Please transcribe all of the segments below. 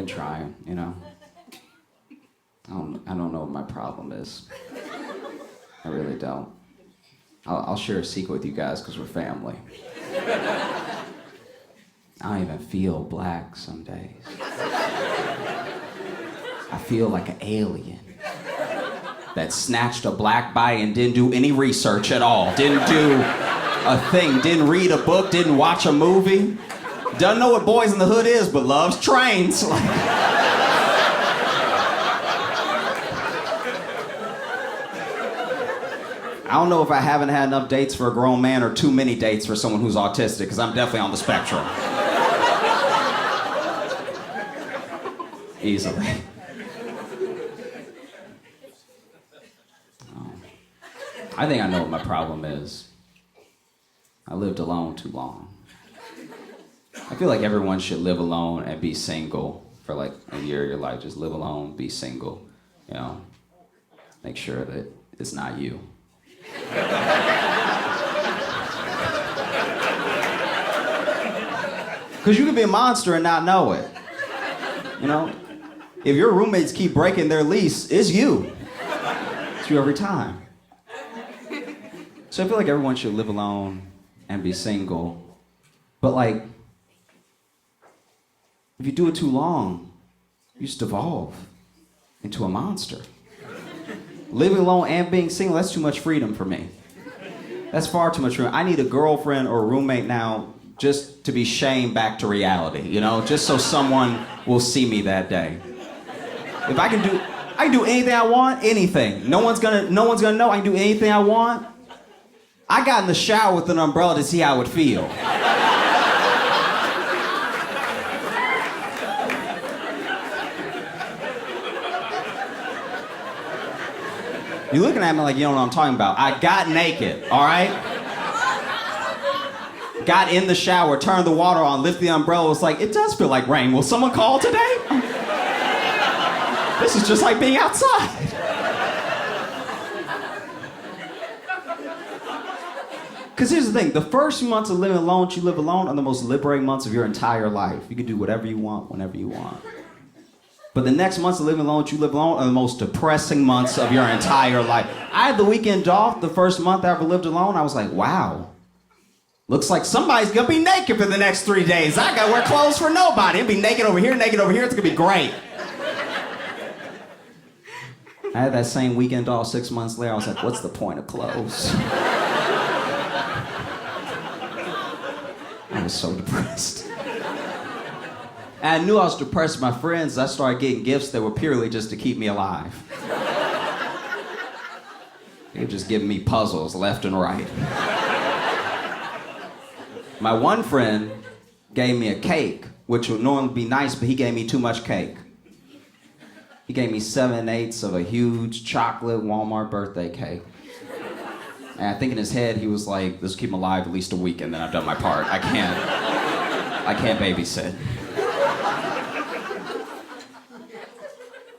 Been trying, you know. I don't know what my problem is. I really don't. I'll share a secret with you guys because we're family. I don't even feel black some days. I feel like an alien that snatched a black body and didn't do any research at all. Didn't do a thing, didn't read a book, didn't watch a movie. Doesn't know what Boys in the Hood is, but loves trains. I don't know if I haven't had enough dates for a grown man or too many dates for someone who's autistic, because I'm definitely on the spectrum. Easily. I think I know what my problem is. I lived alone too long. I feel like everyone should live alone and be single for like a year of your life. Just live alone, be single, you know. Make sure that it's not you. Because you can be a monster and not know it. You know? If your roommates keep breaking their lease, it's you. It's you every time. So I feel like everyone should live alone and be single. But like, if you do it too long, you just evolve into a monster. Living alone and being single, that's too much freedom for me. That's far too much freedom. I need a girlfriend or a roommate now just to be shamed back to reality, you know? Just so someone will see me that day. If I can do anything I want, anything. No one's gonna know I can do anything I want. I got in the shower with an umbrella to see how it would feel. You're looking at me like you don't know what I'm talking about. I got naked, all right? Got in the shower, turned the water on, lifted the umbrella. It was like, it does feel like rain. Will someone call today? This is just like being outside. Because here's the thing, the first few months of living alone, you live alone, are the most liberating months of your entire life. You can do whatever you want, whenever you want. But the next months of living alone, you live alone, are the most depressing months of your entire life. I had the weekend off the first month I ever lived alone. I was like, wow. Looks like somebody's gonna be naked for the next 3 days. I gotta wear clothes for nobody. It'll be naked over here, naked over here. It's gonna be great. I had that same weekend off 6 months later. I was like, what's the point of clothes? I was so depressed. And I knew I was depressed with my friends. I started getting gifts that were purely just to keep me alive. They were just giving me puzzles left and right. My one friend gave me a cake, which would normally be nice, but he gave me too much cake. He gave me 7/8 of a huge chocolate Walmart birthday cake. And I think in his head, he was like, this will keep him alive at least a week and then I've done my part. I can't babysit.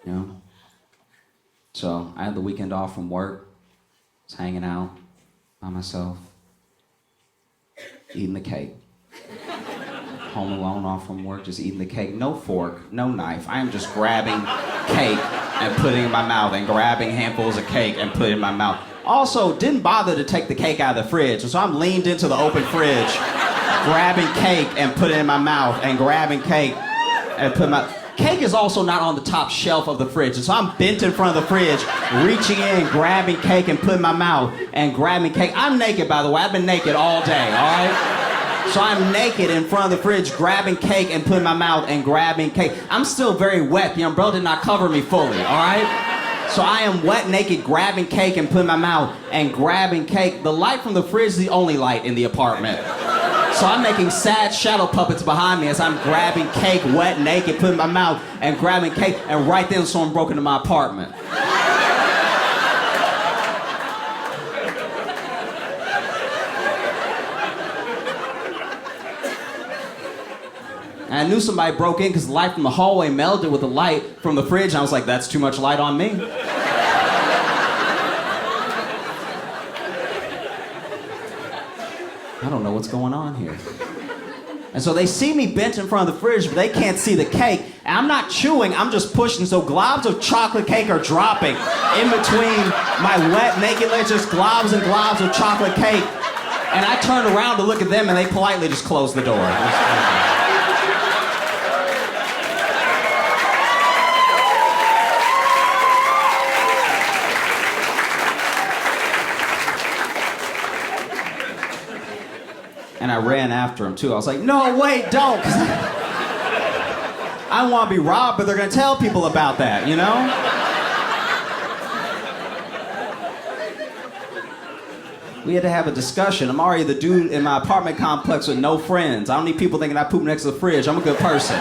You know? So I had the weekend off from work, was hanging out by myself, eating the cake. Home alone, off from work, just eating the cake. No fork, no knife. I am just grabbing cake and putting it in my mouth and grabbing handfuls of cake and putting it in my mouth. Also, didn't bother to take the cake out of the fridge, so I'm leaned into the open fridge, grabbing cake and putting it in my mouth and grabbing cake and putting my... Cake is also not on the top shelf of the fridge, so I'm bent in front of the fridge, reaching in, grabbing cake and putting in my mouth and grabbing cake. I'm naked, by the way. I've been naked all day, all right? So I'm naked in front of the fridge, grabbing cake and putting in my mouth and grabbing cake. I'm still very wet. The umbrella did not cover me fully, all right? So I am wet, naked, grabbing cake and putting in my mouth and grabbing cake. The light from the fridge is the only light in the apartment. So I'm making sad shadow puppets behind me as I'm grabbing cake, wet, naked, putting in my mouth and grabbing cake, and right then someone broke into my apartment. And I knew somebody broke in because the light from the hallway melded with the light from the fridge, and I was like, that's too much light on me. I don't know what's going on here. And so they see me bent in front of the fridge, but they can't see the cake. And I'm not chewing, I'm just pushing, so globs of chocolate cake are dropping in between my wet, naked legs, just globs and globs of chocolate cake. And I turned around to look at them, and they politely just closed the door. And I ran after him too. I was like, no, wait, don't. 'Cause I don't want to be robbed, but they're going to tell people about that, you know? We had to have a discussion. I'm already the dude in my apartment complex with no friends. I don't need people thinking I poop next to the fridge. I'm a good person.